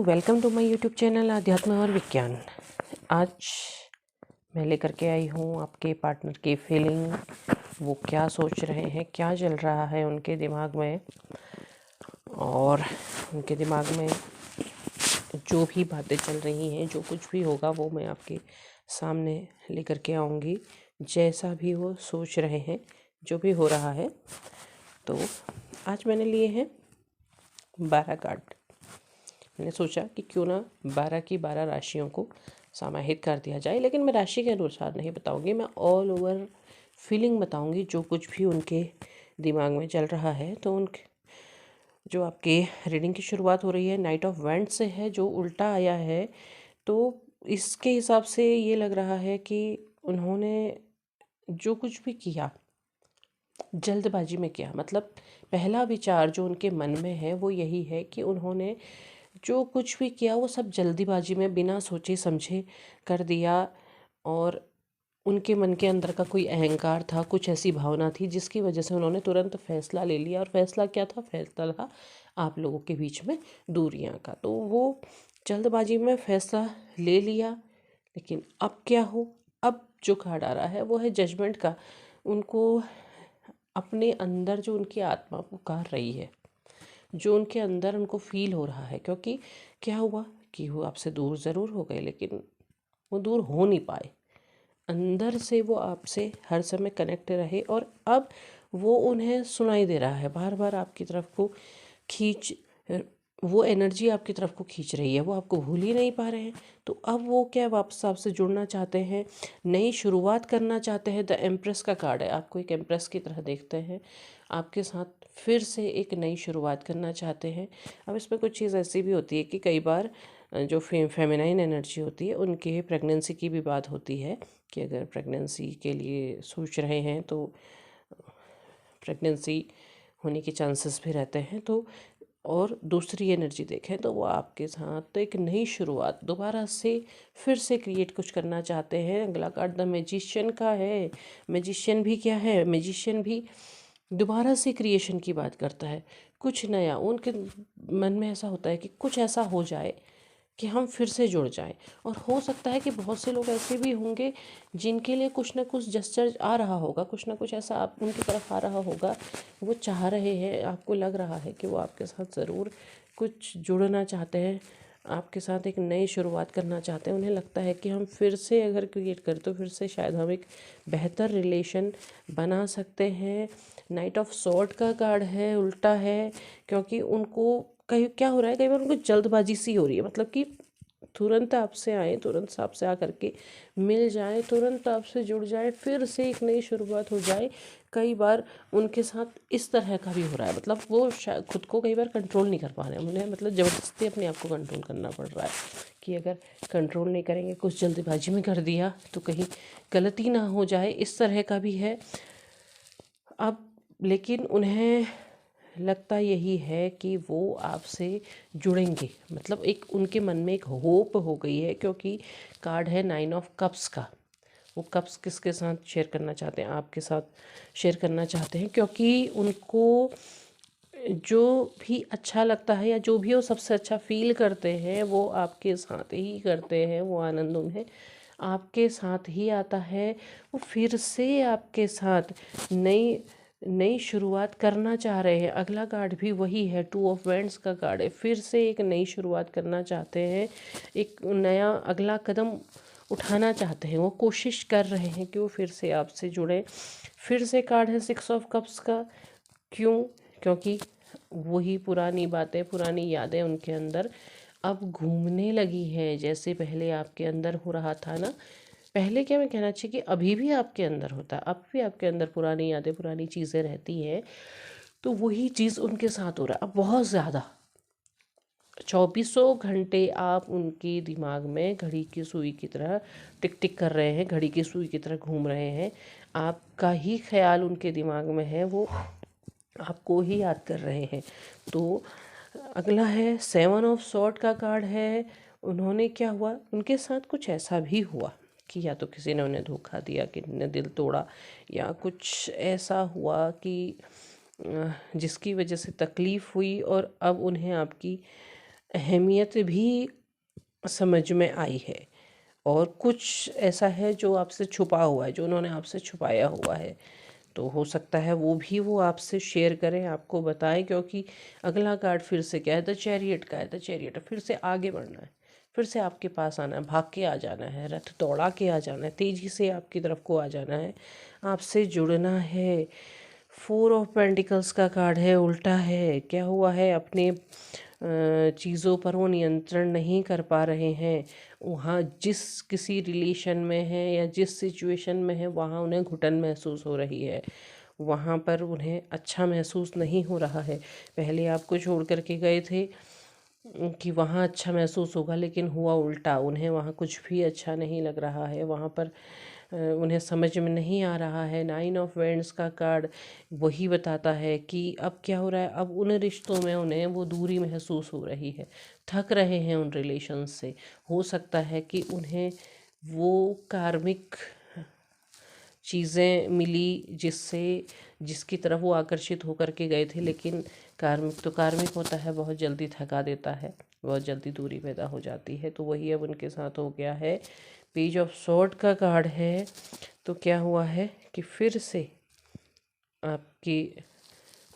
Welcome to my YouTube channel आध्यात्म और विज्ञान। आज मैं लेकर के आई हूँ आपके पार्टनर की फीलिंग, वो क्या सोच रहे हैं, क्या चल रहा है उनके दिमाग में, और उनके दिमाग में जो भी बातें चल रही हैं, जो कुछ भी होगा वो मैं आपके सामने लेकर के आऊँगी। जैसा भी वो सोच रहे हैं, जो भी हो रहा है। तो आज मैंने लिए हैं 12 कार्ड। मैंने सोचा कि क्यों ना 12 की 12 राशियों को समाहित कर दिया जाए, लेकिन मैं राशि के अनुसार नहीं बताऊंगी, मैं ऑल ओवर फीलिंग बताऊंगी। जो कुछ भी उनके दिमाग में चल रहा है, तो उनके जो आपके रीडिंग की शुरुआत हो रही है नाइट ऑफ वेंट्स से है, जो उल्टा आया है। तो इसके हिसाब से ये लग रहा है कि उन्होंने जो कुछ भी किया जल्दबाजी में किया। मतलब पहला विचार जो उनके मन में है वो यही है कि उन्होंने जो कुछ भी किया वो सब जल्दीबाजी में बिना सोचे समझे कर दिया, और उनके मन के अंदर का कोई अहंकार था, कुछ ऐसी भावना थी जिसकी वजह से उन्होंने तुरंत फैसला ले लिया। और फैसला क्या था? फैसला था आप लोगों के बीच में दूरियां का। तो वो जल्दबाजी में फैसला ले लिया, लेकिन अब क्या हो? अब जो कार्ड आ रहा है वो है जजमेंट का। उनको अपने अंदर जो उनकी आत्मा पुकार रही है, जो उनके अंदर उनको फील हो रहा है, क्योंकि क्या हुआ कि वो आपसे दूर ज़रूर हो गए, लेकिन वो दूर हो नहीं पाए। अंदर से वो आपसे हर समय कनेक्ट रहे, और अब वो उन्हें सुनाई दे रहा है, बार बार आपकी तरफ को खींच वो एनर्जी आपकी तरफ को खींच रही है। वो आपको भूल ही नहीं पा रहे हैं। तो अब वो क्या वापस आपसे जुड़ना चाहते हैं, नई शुरुआत करना चाहते हैं। द एम्प्रेस का कार्ड है, आपको एक एम्प्रेस की तरह देखते हैं, आपके साथ फिर से एक नई शुरुआत करना चाहते हैं। अब इसमें कुछ चीज़ ऐसी भी होती है कि कई बार जो फेमिनाइन एनर्जी होती है, उनके प्रेगनेंसी की भी बात होती है कि अगर प्रेगनेंसी के लिए सोच रहे हैं तो प्रेगनेंसी होने के चांसेस भी रहते हैं। तो और दूसरी एनर्जी देखें तो वो आपके साथ तो एक नई शुरुआत दोबारा से फिर से क्रिएट कुछ करना चाहते हैं। अगला कार्ड द मैजिशियन का है। मैजिशियन भी क्या है? मैजिशियन भी दोबारा से क्रिएशन की बात करता है। कुछ नया उनके मन में ऐसा होता है कि कुछ ऐसा हो जाए कि हम फिर से जुड़ जाएं। और हो सकता है कि बहुत से लोग ऐसे भी होंगे जिनके लिए कुछ ना कुछ जस्चर आ रहा होगा, कुछ ना कुछ ऐसा आप उनकी तरफ आ रहा होगा। वो चाह रहे हैं, आपको लग रहा है कि वो आपके साथ ज़रूर कुछ जुड़ना चाहते हैं, आपके साथ एक नई शुरुआत करना चाहते हैं। उन्हें लगता है कि हम फिर से अगर क्रिएट करें तो फिर से शायद हम एक बेहतर रिलेशन बना सकते हैं। नाइट ऑफ सॉर्ड का कार्ड है, उल्टा है, क्योंकि उनको कई क्या हो रहा है, कई बार उनको जल्दबाजी सी हो रही है। मतलब कि तुरंत आपसे आए, तुरंत आपसे आकर के मिल जाए, तुरंत आपसे जुड़ जाए, फिर से एक नई शुरुआत हो जाए। कई बार उनके साथ इस तरह का भी हो रहा है। मतलब वो शायद खुद को कई बार कंट्रोल नहीं कर पा रहे हैं, उन्हें मतलब ज़बरदस्ती अपने आप को कंट्रोल करना पड़ रहा है कि अगर कंट्रोल नहीं करेंगे, कुछ जल्दबाजी में कर दिया तो कहीं गलती ना हो जाए, इस तरह का भी है। अब लेकिन उन्हें लगता यही है कि वो आपसे जुड़ेंगे। मतलब एक उनके मन में एक होप हो गई है, क्योंकि कार्ड है 9 ऑफ कप्स का। वो कप्स किसके साथ शेयर करना चाहते हैं? आपके साथ शेयर करना चाहते हैं, क्योंकि उनको जो भी अच्छा लगता है या जो भी वो सबसे अच्छा फील करते हैं वो आपके साथ ही करते हैं। वो आनंद उन्हें आपके साथ ही आता है। वो फिर से आपके साथ नई नई शुरुआत करना चाह रहे हैं। अगला कार्ड भी वही है, 2 ऑफ वैंड्स का कार्ड है। फिर से एक नई शुरुआत करना चाहते हैं, एक नया अगला कदम उठाना चाहते हैं। वो कोशिश कर रहे हैं कि वो फिर से आपसे जुड़ें। फिर से कार्ड है 6 ऑफ कप्स का। क्यों? क्योंकि वही पुरानी बातें, पुरानी यादें उनके अंदर अब घूमने लगी हैं, जैसे पहले आपके अंदर हो रहा था ना। पहले क्या मैं कहना चाहिए कि अभी भी आपके अंदर होता है, अब भी आपके अंदर पुरानी यादें, पुरानी चीज़ें रहती हैं। तो वही चीज़ उनके साथ हो रहा है अब बहुत ज़्यादा। 2400 घंटे आप उनके दिमाग में घड़ी की सुई की तरह टिक टिक कर रहे हैं, घड़ी की सुई की तरह घूम रहे हैं। आपका ही ख्याल उनके दिमाग में है, वो आपको ही याद कर रहे हैं। तो अगला है 7 ऑफ सॉर्ड का कार्ड है। उन्होंने क्या हुआ, उनके साथ कुछ ऐसा भी हुआ कि या तो किसी ने उन्हें धोखा दिया, किसी ने दिल तोड़ा, या कुछ ऐसा हुआ कि जिसकी वजह से तकलीफ़ हुई, और अब उन्हें आपकी अहमियत भी समझ में आई है, और कुछ ऐसा है जो आपसे छुपा हुआ है, जो उन्होंने आपसे छुपाया हुआ है। तो हो सकता है वो आपसे शेयर करें, आपको बताएं, क्योंकि अगला कार्ड फिर से क्या है, द चैरियट का है। द चैरियट फिर से आगे बढ़ना है, फिर से आपके पास आना है, भाग के आ जाना है, रथ दौड़ा के आ जाना है, तेज़ी से आपकी तरफ को आ जाना है, आपसे जुड़ना है। फोर ऑफ पेंटिकल्स का कार्ड है, उल्टा है। क्या हुआ है, अपने चीज़ों पर वो नियंत्रण नहीं कर पा रहे हैं। वहाँ जिस किसी रिलेशन में है या जिस सिचुएशन में है, वहाँ उन्हें घुटन महसूस हो रही है, वहाँ पर उन्हें अच्छा महसूस नहीं हो रहा है। पहले आपको छोड़ कर के गए थे कि वहाँ अच्छा महसूस होगा, लेकिन हुआ उल्टा। उन्हें वहाँ कुछ भी अच्छा नहीं लग रहा है, वहाँ पर उन्हें समझ में नहीं आ रहा है। 9 ऑफ वैंड्स का कार्ड वही बताता है कि अब क्या हो रहा है, अब उन रिश्तों में उन्हें वो दूरी महसूस हो रही है, थक रहे हैं उन रिलेशन से। हो सकता है कि उन्हें वो कार्मिक चीज़ें मिली जिसकी तरफ वो आकर्षित होकर के गए थे, लेकिन कार्मिक तो कार्मिक होता है, बहुत जल्दी थका देता है, बहुत जल्दी दूरी पैदा हो जाती है। तो वही अब उनके साथ हो गया है। पेज ऑफ सॉर्ड का कार्ड है। तो क्या हुआ है कि फिर से आपकी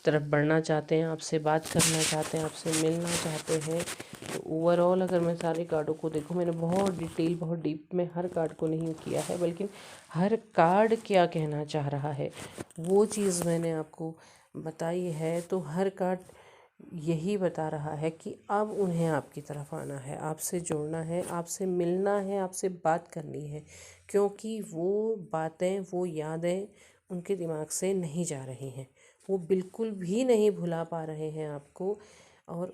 तरफ बढ़ना चाहते हैं, आपसे बात करना चाहते हैं, आपसे मिलना चाहते हैं। तो ओवरऑल अगर मैं सारे कार्डों को देखूं, मैंने बहुत डिटेल, बहुत डीप में हर कार्ड को नहीं किया है, बल्कि हर कार्ड क्या कहना चाह रहा है वो चीज़ मैंने आपको बताई है। तो हर कार्ड यही बता रहा है कि अब उन्हें आपकी तरफ आना है, आपसे जुड़ना है, आपसे मिलना है, आपसे बात करनी है, क्योंकि वो बातें, वो यादें उनके दिमाग से नहीं जा रही हैं, वो बिल्कुल भी नहीं भुला पा रहे हैं आपको। और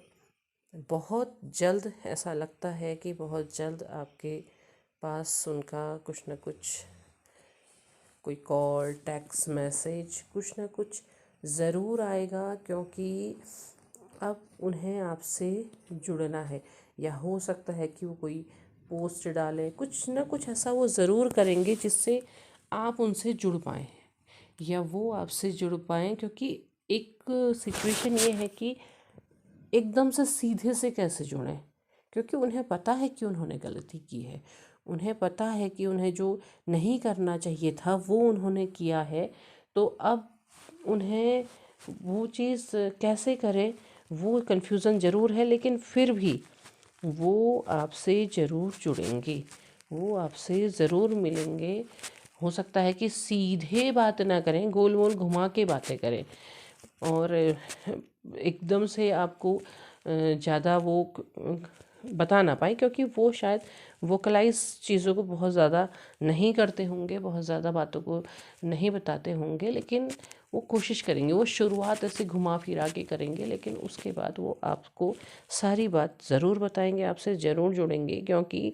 बहुत जल्द ऐसा लगता है कि बहुत जल्द आपके पास उनका कुछ ना कुछ, कोई कॉल, टेक्स्ट मैसेज, कुछ ना कुछ ज़रूर आएगा, क्योंकि अब उन्हें आपसे जुड़ना है। या हो सकता है कि वो कोई पोस्ट डालें, कुछ ना कुछ ऐसा वो ज़रूर करेंगे जिससे आप उनसे जुड़ पाएँ, या वो आपसे जुड़ पाएँ। क्योंकि एक सिचुएशन ये है कि एकदम से सीधे से कैसे जुड़ें, क्योंकि उन्हें पता है कि उन्होंने गलती की है, उन्हें पता है कि उन्हें जो नहीं करना चाहिए था वो उन्होंने किया है। तो अब उन्हें वो चीज़ कैसे करें, वो कन्फ्यूज़न ज़रूर है, लेकिन फिर भी वो आपसे ज़रूर जुड़ेंगे, वो आपसे ज़रूर मिलेंगे। हो सकता है कि सीधे बात ना करें, गोल मोल घुमा के बातें करें, और एकदम से आपको ज़्यादा वो बता ना पाए, क्योंकि वो शायद वोकलाइज चीज़ों को बहुत ज़्यादा नहीं करते होंगे, बहुत ज़्यादा बातों को नहीं बताते होंगे, लेकिन वो कोशिश करेंगे। वो शुरुआत ऐसे घुमा फिरा के करेंगे, लेकिन उसके बाद वो आपको सारी बात ज़रूर बताएंगे, आपसे ज़रूर जुड़ेंगे। क्योंकि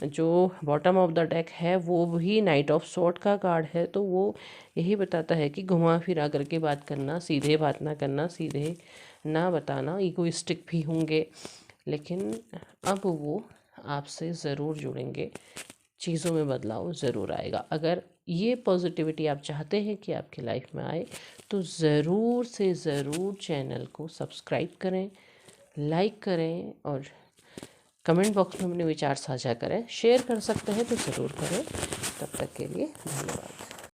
जो बॉटम ऑफ द डेक है वो भी नाइट ऑफ सॉर्ड का कार्ड है। तो वो यही बताता है कि घुमा फिरा करके बात करना, सीधे बात ना करना, सीधे ना बताना, ईगोइस्टिक भी होंगे, लेकिन अब वो आपसे ज़रूर जुड़ेंगे, चीज़ों में बदलाव ज़रूर आएगा। अगर ये पॉजिटिविटी आप चाहते हैं कि आपकी लाइफ में आए, तो ज़रूर से ज़रूर चैनल को सब्सक्राइब करें, लाइक करें, और कमेंट बॉक्स में अपने विचार साझा करें। शेयर कर सकते हैं तो ज़रूर करें। तब तक के लिए धन्यवाद।